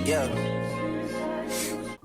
Yeah.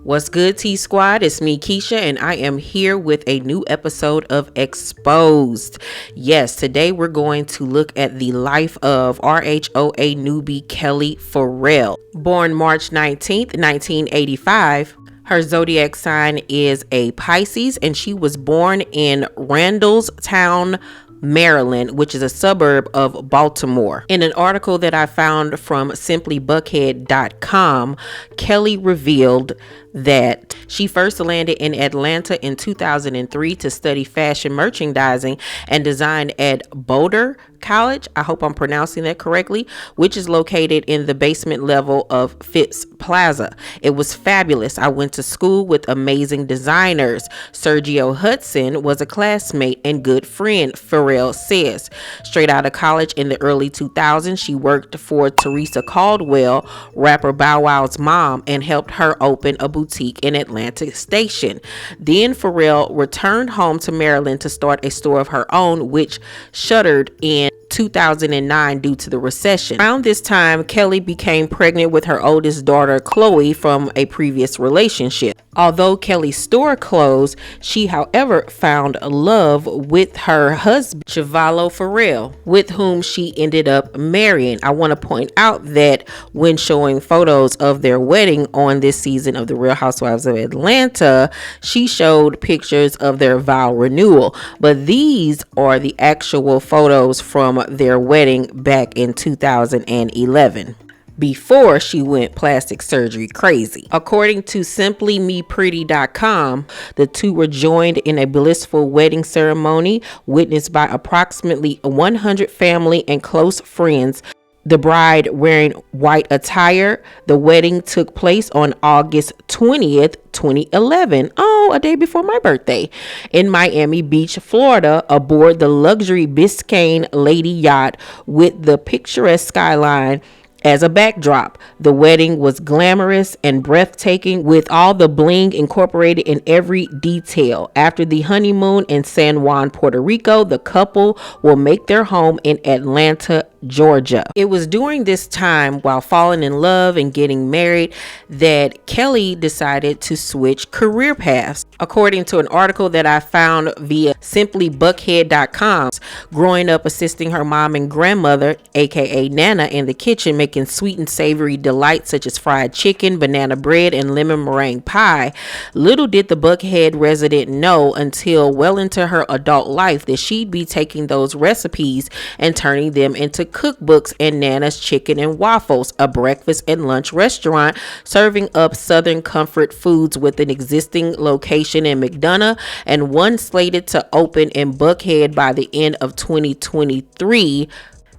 What's good, T Squad? It's me, Keisha, and I am here with a new episode of Exposed. Yes, today we're going to look at the life of RHOA newbie Kelli Ferrell. Born March 19th, 1985, her zodiac sign is a Pisces, and she was born in Randallstown, Maryland, which is a suburb of Baltimore. In an article that I found from simplybuckhead.com, Kelli revealed that she first landed in Atlanta in 2003 to study fashion merchandising and design at Boulder College. I hope I'm pronouncing that correctly, which is located in the basement level of Phipps Plaza. It was fabulous. I went to school with amazing designers. Sergio Hudson was a classmate and good friend, Ferrell says. Straight out of college in the early 2000s, she worked for Teresa Caldwell, rapper Bow Wow's mom, and helped her open a boutique in Atlantic Station. Then Ferrell returned home to Maryland to start a store of her own, which shuttered in 2009 due to the recession. Around this time, Kelli became pregnant with her oldest daughter, Chloe, from a previous relationship. Although Kelli's store closed, she, however, found love with her husband, Chevalo Ferrell, with whom she ended up marrying. I want to point out that when showing photos of their wedding on this season of The Real Housewives of Atlanta, she showed pictures of their vow renewal, but these are the actual photos from their wedding back in 2011. Before she went plastic surgery crazy. According to simplymepretty.com, the two were joined in a blissful wedding ceremony witnessed by approximately 100 family and close friends. The bride wearing white attire. The wedding took place on August 20th, 2011. Oh, a day before my birthday. In Miami Beach, Florida, aboard the luxury Biscayne Lady yacht with the picturesque skyline as a backdrop. The wedding was glamorous and breathtaking, with all the bling incorporated in every detail. After the honeymoon in San Juan, Puerto Rico, the couple will make their home in Atlanta, Georgia. It was during this time, while falling in love and getting married, that Kelli decided to switch career paths. According to an article that I found via simplybuckhead.com, growing up assisting her mom and grandmother, aka Nana, in the kitchen, making sweet and savory delights such as fried chicken, banana bread, and lemon meringue pie. Little did the Buckhead resident know until well into her adult life that she'd be taking those recipes and turning them into cookbooks and Nana's Chicken and Waffles, a breakfast and lunch restaurant serving up Southern comfort foods with an existing location in McDonough and one slated to open in Buckhead by the end of 2023.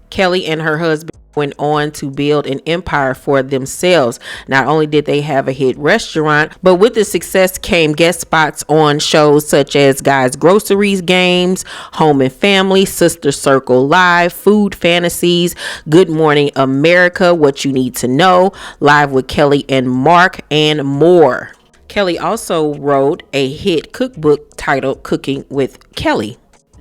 Kelli and her husband went on to build an empire for themselves. Not only did they have a hit restaurant, but with the success came guest spots on shows such as Guys Groceries Games, Home and Family, Sister Circle Live, Food Fantasies, Good Morning America, What You Need to Know, Live with Kelli and Mark, and more. Kelli also wrote a hit cookbook titled Cooking with Kelli.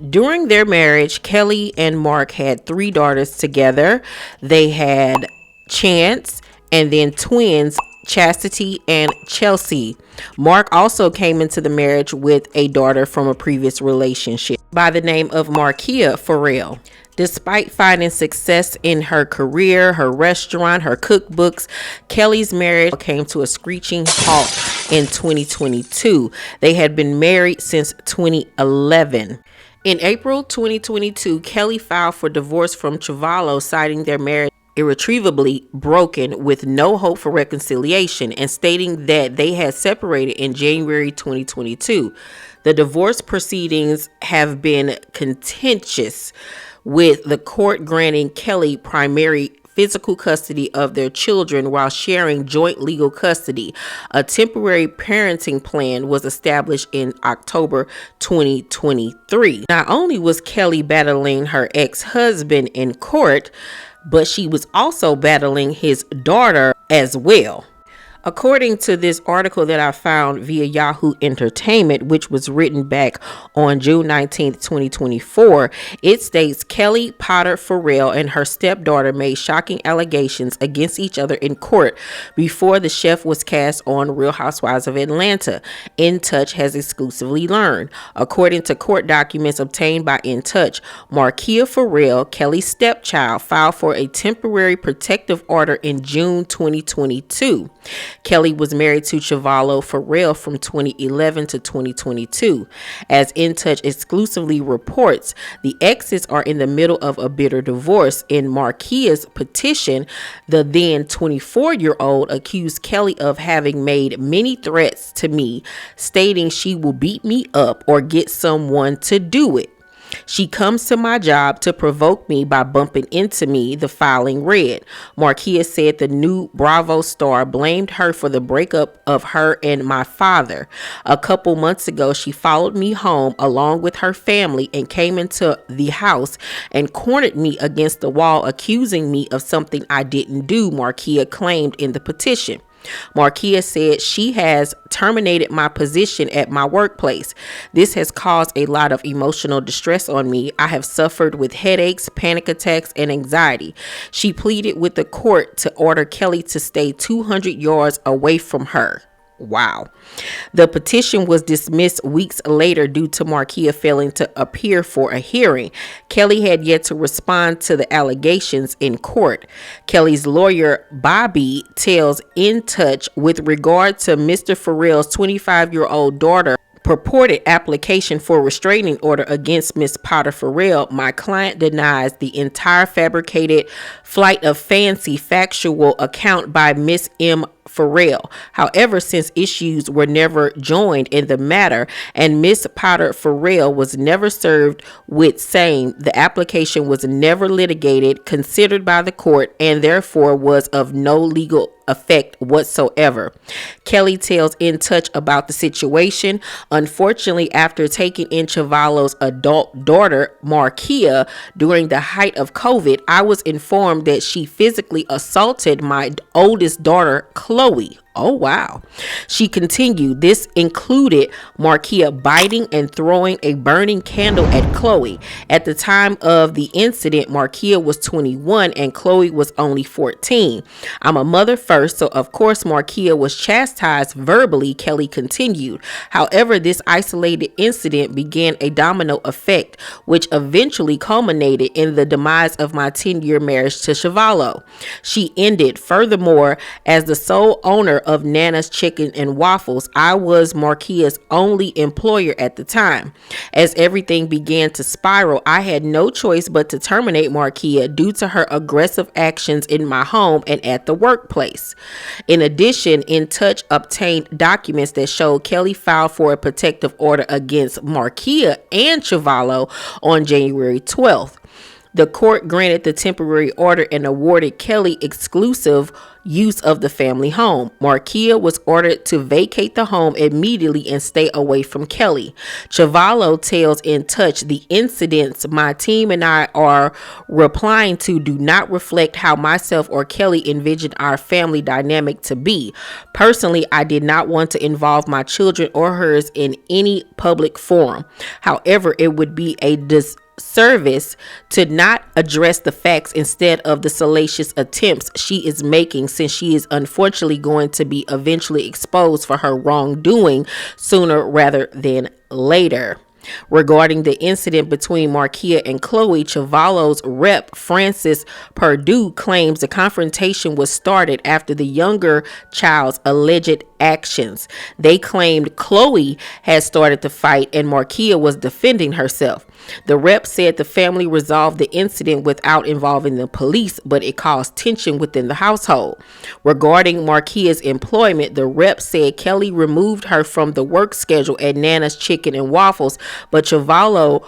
During their marriage, Kelli and Mark had 3 daughters together. They had Chance and then twins, Chastity and Chelsea. Mark also came into the marriage with a daughter from a previous relationship by the name of Markia Ferrell. Despite finding success in her career, her restaurant, her cookbooks, Kelli's marriage came to a screeching halt in 2022. They had been married since 2011. In April 2022, Kelli filed for divorce from Chevalo, citing their marriage irretrievably broken with no hope for reconciliation, and stating that they had separated in January 2022. The divorce proceedings have been contentious, with the court granting Kelli primary physical custody of their children while sharing joint legal custody. A temporary parenting plan was established in October 2023. Not only was Kelli battling her ex-husband in court, but she was also battling his daughter as well. According to this article that I found via Yahoo Entertainment, which was written back on June 19th, 2024, it states Kelli Potter Ferrell and her stepdaughter made shocking allegations against each other in court before the chef was cast on Real Housewives of Atlanta. In Touch has exclusively learned. According to court documents obtained by In Touch, Markia Ferrell, Kelli's stepchild, filed for a temporary protective order in June 2022. Kelli was married to Chavallo Ferrell from 2011 to 2022. As In Touch exclusively reports, the exes are in the middle of a bitter divorce. In Markia's petition, the then 24-year-old accused Kelli of having made many threats to me, stating she will beat me up or get someone to do it. She comes to my job to provoke me by bumping into me, the filing read. Markia said the new Bravo star blamed her for the breakup of her and my father. A couple months ago, she followed me home along with her family and came into the house and cornered me against the wall, accusing me of something I didn't do, Markia claimed in the petition. Markia said she has terminated my position at my workplace. This has caused a lot of emotional distress on me. I have suffered with headaches, panic attacks, and anxiety. She pleaded with the court to order Kelli to stay 200 yards away from her. Wow. The petition was dismissed weeks later due to Markia failing to appear for a hearing. Kelli had yet to respond to the allegations in court. Kelli's lawyer, Bobby, tells In Touch with regard to Mr. Ferrell's 25-year-old daughter purported application for restraining order against Miss Potter Ferrell, my client denies the entire fabricated flight of fancy factual account by Miss M. Ferrell. However, since issues were never joined in the matter and Miss Potter Ferrell was never served with same, the application was never litigated, considered by the court, and therefore was of no legal effect whatsoever. Kelli tells In Touch about the situation. Unfortunately, after taking in Chavallo's adult daughter, Markia, during the height of COVID, I was informed that she physically assaulted my oldest daughter, Chloe. Oh, wow. She continued, this included Markia biting and throwing a burning candle at Chloe. At the time of the incident, Markia was 21 and Chloe was only 14. I'm a mother first, so of course Markia was chastised verbally, Kelli continued. However, this isolated incident began a domino effect, which eventually culminated in the demise of my 10-year marriage to Chavallo. She ended, furthermore, as the sole owner of Nana's Chicken and Waffles, I was Markia's only employer at the time. As everything began to spiral, I had no choice but to terminate Markia due to her aggressive actions in my home and at the workplace. In addition, In Touch obtained documents that showed Kelli filed for a protective order against Markia and Chavallo on January 12th. The court granted the temporary order and awarded Kelli exclusive use of the family home. Markia was ordered to vacate the home immediately and stay away from Kelli. Chavallo tells In Touch the incidents my team and I are replying to do not reflect how myself or Kelli envisioned our family dynamic to be. Personally, I did not want to involve my children or hers in any public forum. However, it would be a disservice to not address the facts instead of the salacious attempts she is making, since she is unfortunately going to be eventually exposed for her wrongdoing sooner rather than later. Regarding the incident between Markia and Chloe, Chavallo's rep, Francis Perdue, claims the confrontation was started after the younger child's alleged actions. They claimed Chloe had started the fight and Markia was defending herself. The rep said the family resolved the incident without involving the police, but it caused tension within the household. Regarding Markia's employment, the rep said Kelli removed her from the work schedule at Nana's Chicken and Waffles, but Chavallo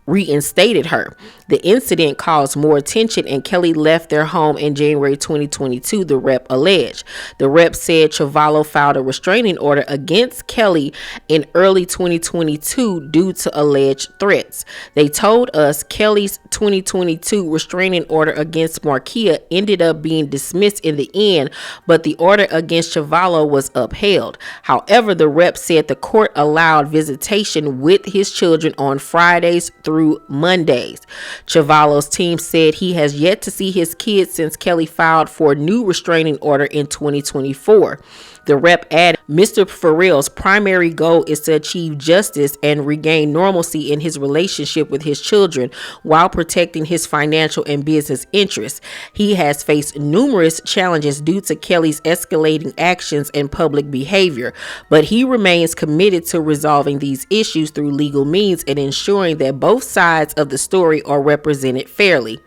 reinstated her. The incident caused more attention and Kelli left their home in January 2022, the rep alleged. The rep said Chavallo filed a restraining order against Kelli in early 2022 due to alleged threats. They told us Kelli's 2022 restraining order against Markia ended up being dismissed in the end, but the order against Chavallo was upheld. However, the rep said the court allowed visitation with his children on Fridays through Mondays. Chavallo's team said he has yet to see his kids since Kelli filed for a new restraining order in 2024. The rep added, Mr. Ferrell's primary goal is to achieve justice and regain normalcy in his relationship with his children while protecting his financial and business interests. He has faced numerous challenges due to Kelli's escalating actions and public behavior, but he remains committed to resolving these issues through legal means and ensuring that both sides of the story are represented fairly.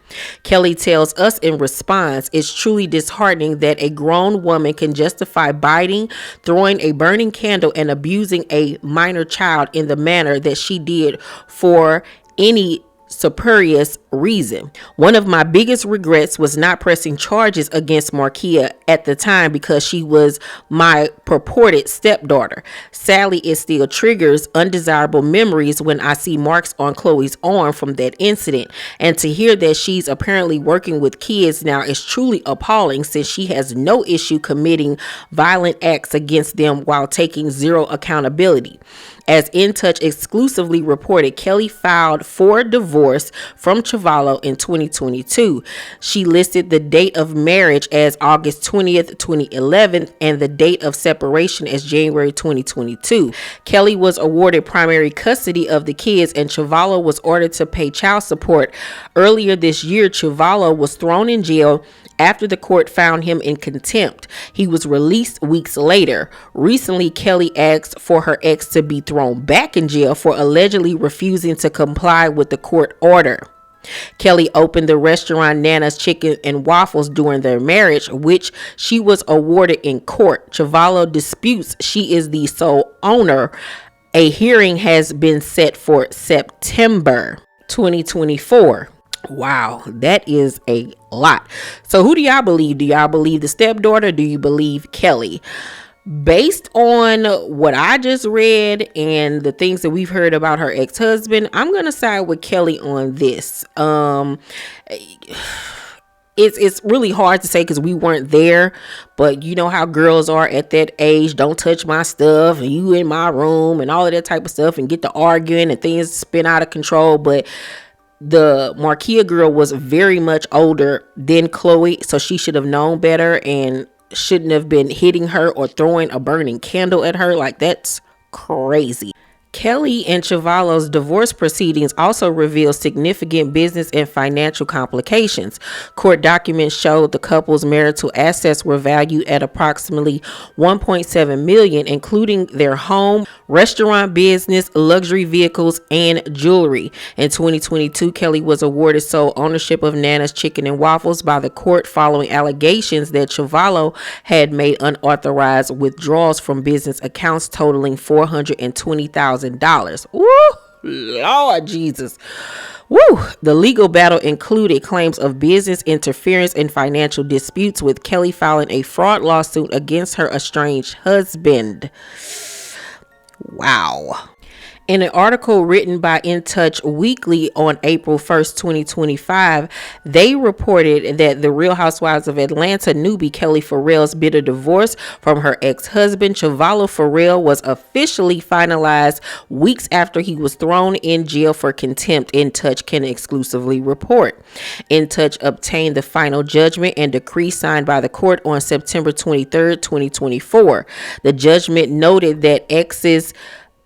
Kelli tells us in response, it's truly disheartening that a grown woman can justify biting, throwing a burning candle, and abusing a minor child in the manner that she did for any spurious reason. One of my biggest regrets was not pressing charges against Markia at the time because she was my purported stepdaughter. Sadly, it still triggers undesirable memories when I see marks on Chloe's arm from that incident, and to hear that she's apparently working with kids now is truly appalling since she has no issue committing violent acts against them while taking zero accountability. As In Touch exclusively reported, Kelli filed for divorce from Chavallo in 2022. She listed the date of marriage as August 20th, 2011, and the date of separation as January 2022. Kelli was awarded primary custody of the kids, and Chavallo was ordered to pay child support. Earlier this year, Chavallo was thrown in jail after the court found him in contempt. He was released weeks later. Recently, Kelli asked for her ex to be thrown back in jail for allegedly refusing to comply with the court order. Kelli opened the restaurant Nana's Chicken and Waffles during their marriage, which she was awarded in court. Chavallo disputes she is the sole owner. A hearing has been set for September 2024. Wow, that is a lot. So who do y'all believe? Do y'all believe the stepdaughter? Do you believe Kelli? Based on what I just read and the things that we've heard about her ex-husband, I'm going to side with Kelli on this. It's really hard to say because we weren't there, but you know how girls are at that age. Don't touch my stuff, and you in my room, and all of that type of stuff, and get to arguing and things spin out of control. But the Markia girl was very much older than Chloe, so she should have known better and shouldn't have been hitting her or throwing a burning candle at her. Like, that's crazy. Kelli and Chavallo's divorce proceedings also revealed significant business and financial complications. Court documents showed the couple's marital assets were valued at approximately $1.7 million, including their home, restaurant business, luxury vehicles, and jewelry. In 2022, Kelli was awarded sole ownership of Nana's Chicken and Waffles by the court following allegations that Chavallo had made unauthorized withdrawals from business accounts totaling $420,000. Woo, Lord Jesus. Woo. The legal battle included claims of business interference and financial disputes, with Kelli filing a fraud lawsuit against her estranged husband. Wow. In an article written by In Touch Weekly on April 1st, 2025, they reported that the Real Housewives of Atlanta newbie Kelli Ferrell's bitter divorce from her ex-husband Chavallo Ferrell was officially finalized weeks after he was thrown in jail for contempt, In Touch can exclusively report. In Touch obtained the final judgment and decree signed by the court on September 23rd, 2024. The judgment noted that exes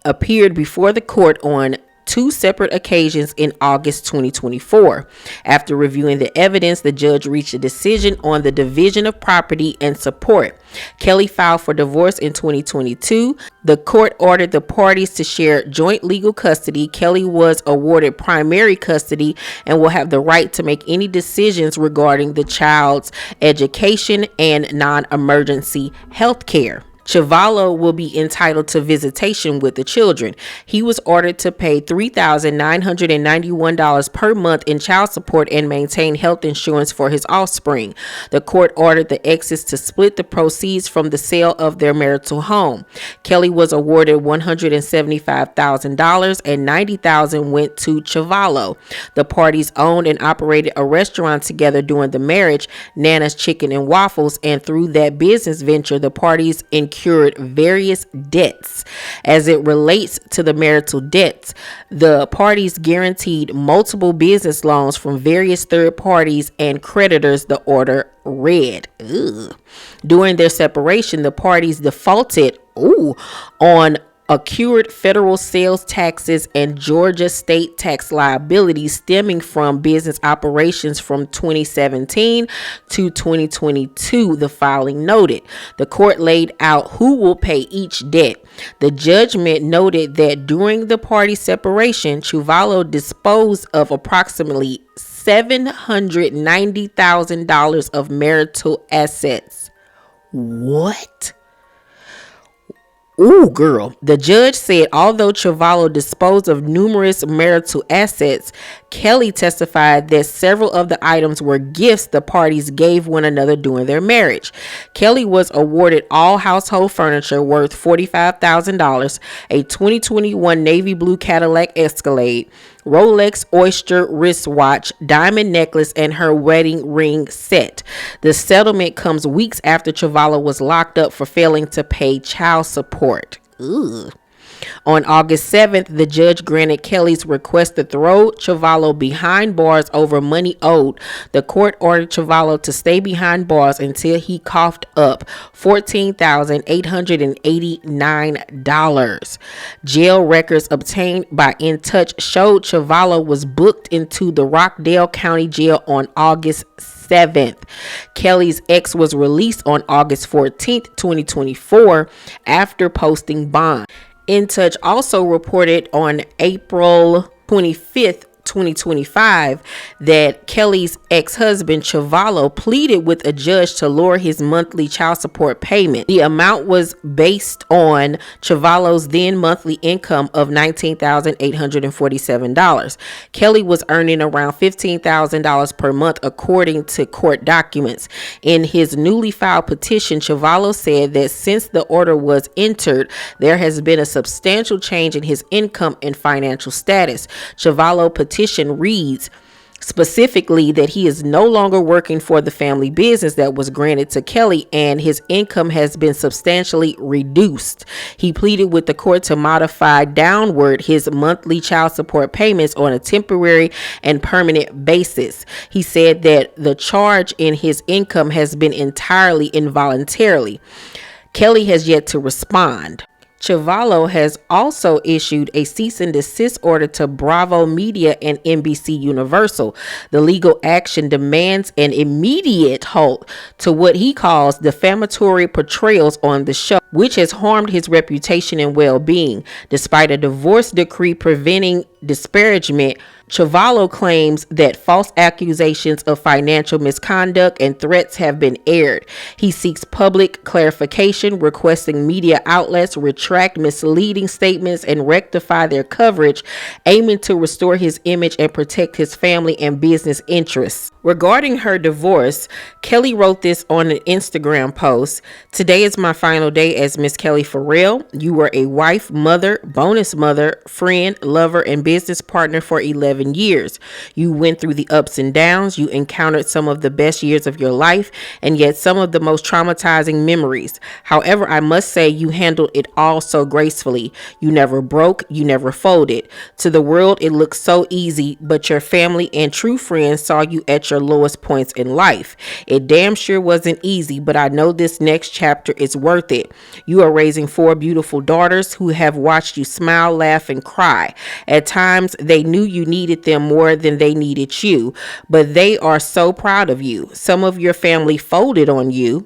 appeared before the court on two separate occasions in August 2024. After reviewing the evidence, the judge reached a decision on the division of property and support. Kelli filed for divorce in 2022. The court ordered the parties to share joint legal custody. Kelli was awarded primary custody and will have the right to make any decisions regarding the child's education and non-emergency health care. Chivallo will be entitled to visitation with the children. He was ordered to pay $3,991 per month in child support and maintain health insurance for his offspring. The court ordered the exes to split the proceeds from the sale of their marital home. Kelli was awarded $175,000 and $90,000 went to Chivallo. The parties owned and operated a restaurant together during the marriage, Nana's Chicken and Waffles, and through that business venture, the parties incurred various debts. As it relates to the marital debts, the parties guaranteed multiple business loans from various third parties and creditors, the order read. During their separation, the parties defaulted on accrued federal sales taxes and Georgia state tax liabilities stemming from business operations from 2017 to 2022, the filing noted. The court laid out who will pay each debt. The judgment noted that during the party separation, Chivallo disposed of approximately $790,000 of marital assets. What? Ooh, girl. The judge said although Chivallo disposed of numerous marital assets, Kelli testified that several of the items were gifts the parties gave one another during their marriage. Kelli was awarded all household furniture worth $45,000, a 2021 navy blue Cadillac Escalade, Rolex Oyster wristwatch, diamond necklace, and her wedding ring set. The settlement comes weeks after Chivallo was locked up for failing to pay child support. On August 7th, the judge granted Kelli's request to throw Chivallo behind bars over money owed. The court ordered Chivallo to stay behind bars until he coughed up $14,889. Jail records obtained by In Touch showed Chivallo was booked into the Rockdale County Jail on August 7th. Kelli's ex was released on August 14th, 2024 after posting bond. In Touch also reported on April 25th, 2025 that Kelli's ex-husband Chivallo pleaded with a judge to lower his monthly child support payment. The amount was based on Chivallo's then monthly income of $19,847. Kelli was earning around $15,000 per month according to court documents. In his newly filed petition, Chivallo said that since the order was entered, there has been a substantial change in his income and financial status. Chivallo petition reads specifically that he is no longer working for the family business that was granted to Kelli, and his income has been substantially reduced. He pleaded with the court to modify downward his monthly child support payments on a temporary and permanent basis. He said that the charge in his income has been entirely involuntarily. Kelli has yet to respond. Chivallo has also issued a cease and desist order to Bravo Media and NBC Universal. The legal action demands an immediate halt to what he calls defamatory portrayals on the show, which has harmed his reputation and well-being. Despite a divorce decree preventing disparagement, Chivallo claims that false accusations of financial misconduct and threats have been aired. He seeks public clarification, requesting media outlets retract misleading statements and rectify their coverage, aiming to restore his image and protect his family and business interests. Regarding her divorce, Kelli wrote this on an Instagram post. "Today is my final day as Miss Kelli Ferrell. You were a wife, mother, bonus mother, friend, lover, and business partner for 11 years. You went through the ups and downs. You encountered some of the best years of your life and yet some of the most traumatizing memories. However, I must say you handled it all so gracefully. You never broke. You never folded. To the world, it looked so easy, but your family and true friends saw you at your lowest points in life. It damn sure wasn't easy, but I know this next chapter is worth it. You are raising 4 beautiful daughters who have watched you smile, laugh, and cry. At times, they knew you needed them more than they needed you, but they are so proud of you. Some of your family folded on you,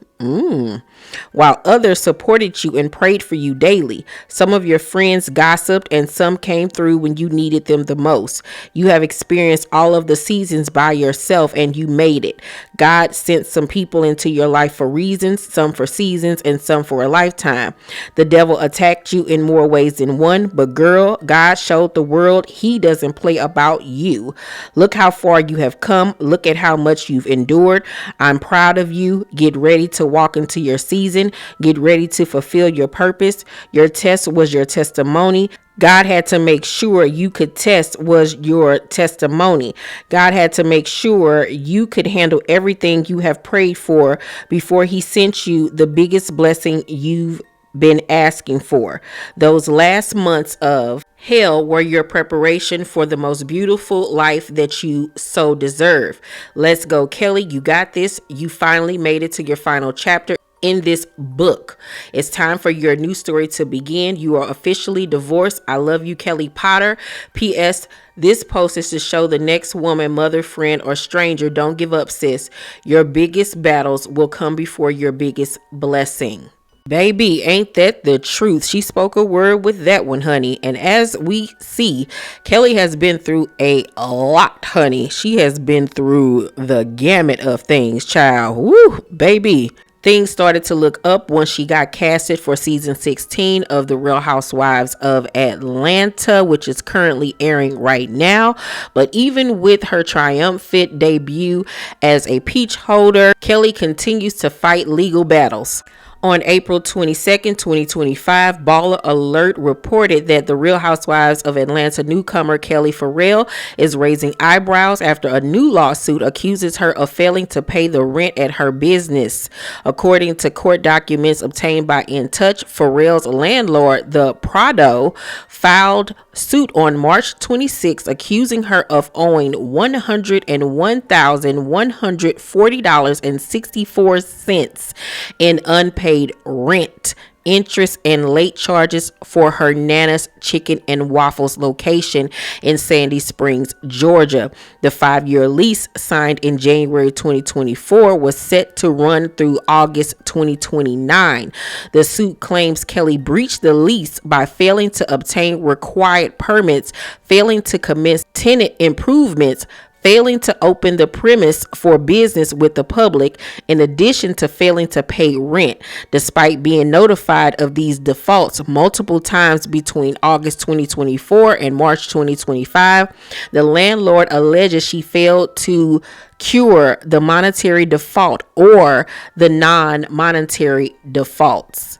while others supported you and prayed for you daily. Some of your friends gossiped and some came through when you needed them the most. You have experienced all of the seasons by yourself and you made it. God sent some people into your life for reasons, some for seasons, and some for a lifetime. The devil attacked you in more ways than one, but girl, God showed the world he doesn't play about you. Look how far you have come. Look at how much you've endured. I'm proud of you. Get ready to walk into your season. Get ready to fulfill your purpose. Your test was your testimony. God had to make sure you could test was your testimony. God had to make sure you could handle everything you have prayed for before he sent you the biggest blessing you've been asking for. Those last months of hell were your preparation for the most beautiful life that you so deserve. Let's go, Kelli. You got this. You finally made it to your final chapter in this book. It's time for your new story to begin. You are officially divorced. I love you, Kelli Potter. P.S. This post is to show the next woman, mother, friend, or stranger, don't give up, sis. Your biggest battles will come before your biggest blessing. Baby, ain't that the truth? She spoke a word with that one, honey. And as we see, Kelli has been through a lot, honey. She has been through the gamut of things, child. Woo, baby. Things started to look up once she got casted for season 16 of The Real Housewives of Atlanta, which is currently airing right now. But even with her triumphant debut as a peach holder, Kelli continues to fight legal battles. On April 22nd, 2025, Baller Alert reported that the Real Housewives of Atlanta newcomer Kelli Ferrell is raising eyebrows after a new lawsuit accuses her of failing to pay the rent at her business. According to court documents obtained by In Touch, Ferrell's landlord, the Prado, filed suit on March 26, accusing her of owing $101,140.64 in unpaid rent, interest, and late charges for her Nana's Chicken and Waffles location in Sandy Springs, Georgia. The 5-year lease, signed in January 2024, was set to run through August 2029. The suit claims Kelli breached the lease by failing to obtain required permits, failing to commence tenant improvements, failing to open the premise for business with the public, in addition to failing to pay rent. Despite being notified of these defaults multiple times between August 2024 and March 2025, the landlord alleges she failed to cure the monetary default or the non-monetary defaults.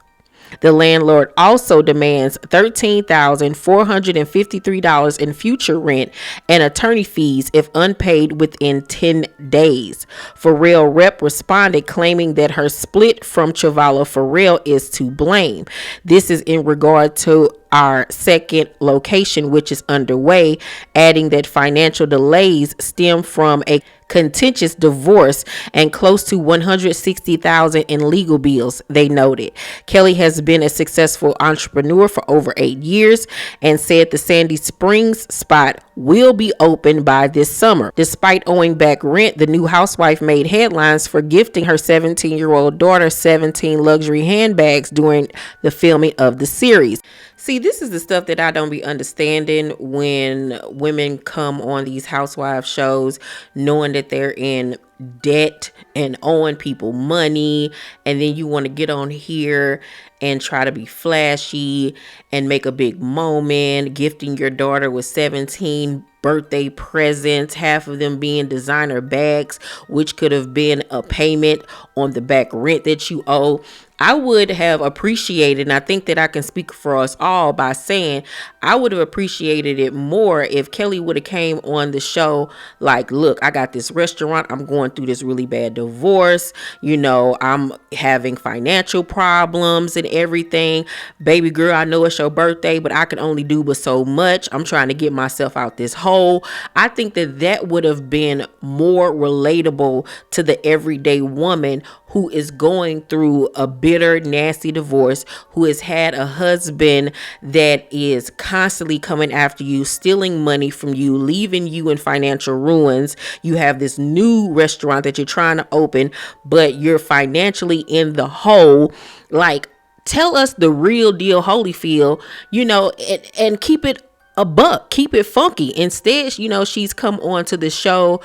The landlord also demands $13,453 in future rent and attorney fees if unpaid within 10 days. Ferrell rep responded, claiming that her split from Chavala Ferrell is to blame. This is in regard to our second location, which is underway, adding that financial delays stem from a contentious divorce and close to $160,000 in legal bills, they noted. Kelli has been a successful entrepreneur for over 8 years and said the Sandy Springs spot will be open by this summer. Despite owing back rent, the new housewife made headlines for gifting her 17-year-old daughter 17 luxury handbags during the filming of the series. See, this is the stuff that I don't be understanding when women come on these housewife shows knowing that they're in debt and owing people money, and then you want to get on here and try to be flashy and make a big moment, gifting your daughter with 17 birthday presents, half of them being designer bags, which could have been a payment on the back rent that you owe. I would have appreciated, and I think that I can speak for us all by saying I would have appreciated it more if Kelli would have came on the show like, look, I got this restaurant. I'm going through this really bad divorce. You know, I'm having financial problems and everything. Baby girl, I know it's your birthday, but I can only do but so much. I'm trying to get myself out this hole. I think that that would have been more relatable to the everyday woman who is going through a bitter, nasty divorce, who has had a husband that is constantly coming after you, stealing money from you, leaving you in financial ruins. You have this new restaurant that you're trying to open, but you're financially in the hole. Like, tell us the real deal, Holyfield, you know, and keep it a buck, keep it funky. Instead, she's come on to the show,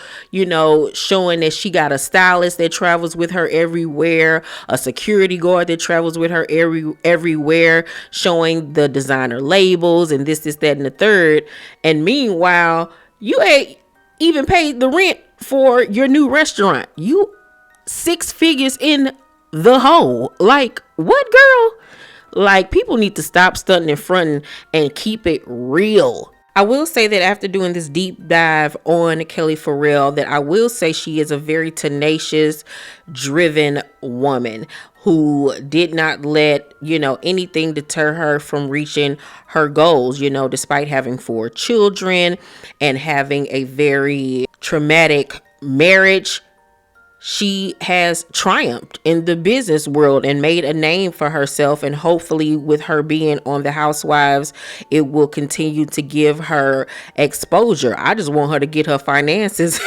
showing that she got a stylist that travels with her everywhere, a security guard that travels with her everywhere, showing the designer labels and this, that, and the third. And meanwhile, you ain't even paid the rent for your new restaurant. You 6 figures in the hole. Like, what, girl? Like, people need to stop stunting and fronting and keep it real. I will say that after doing this deep dive on Kelli Ferrell, that I will say she is a very tenacious, driven woman who did not let, anything deter her from reaching her goals, despite having 4 children and having a very traumatic marriage. She has triumphed in the business world and made a name for herself. And hopefully with her being on the Housewives, it will continue to give her exposure. I just want her to get her finances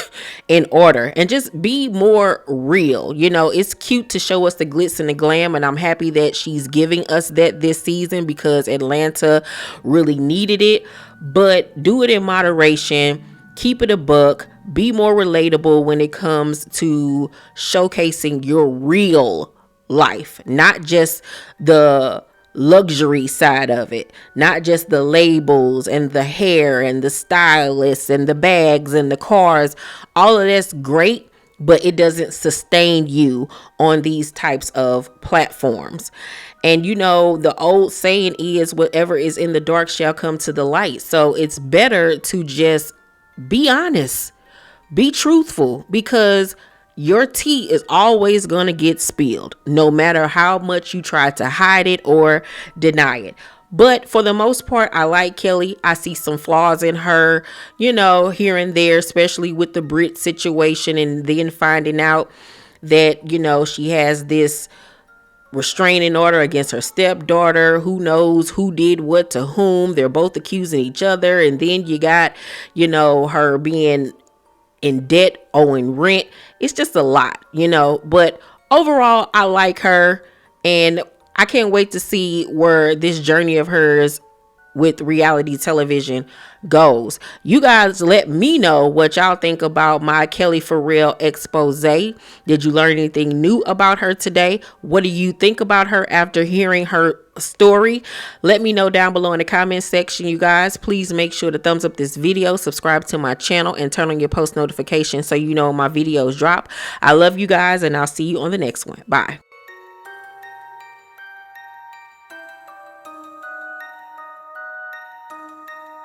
in order and just be more real. It's cute to show us the glitz and the glam. And I'm happy that she's giving us that this season because Atlanta really needed it. But do it in moderation. Keep it a buck. Be more relatable when it comes to showcasing your real life, not just the luxury side of it, not just the labels and the hair and the stylists and the bags and the cars. All of that's great, but it doesn't sustain you on these types of platforms. And the old saying is, whatever is in the dark shall come to the light. So it's better to just be honest. Be truthful, because your tea is always going to get spilled, no matter how much you try to hide it or deny it. But for the most part, I like Kelli. I see some flaws in her, here and there, especially with the Brit situation, and then finding out that, she has this restraining order against her stepdaughter. Who knows who did what to whom? They're both accusing each other. And then you got, her being in debt, owing rent. It's just a lot, but overall, I like her, and I can't wait to see where this journey of hers with reality television goes. You guys let me know what y'all think about my Kelli Ferrell expose. Did you learn anything new about her today? What do you think about her after hearing her story? Let me know down below in the comment section, you guys. Please make sure to thumbs up this video, subscribe to my channel, and turn on your post notifications so you know when my videos drop. I love you guys, and I'll see you on the next one. Bye.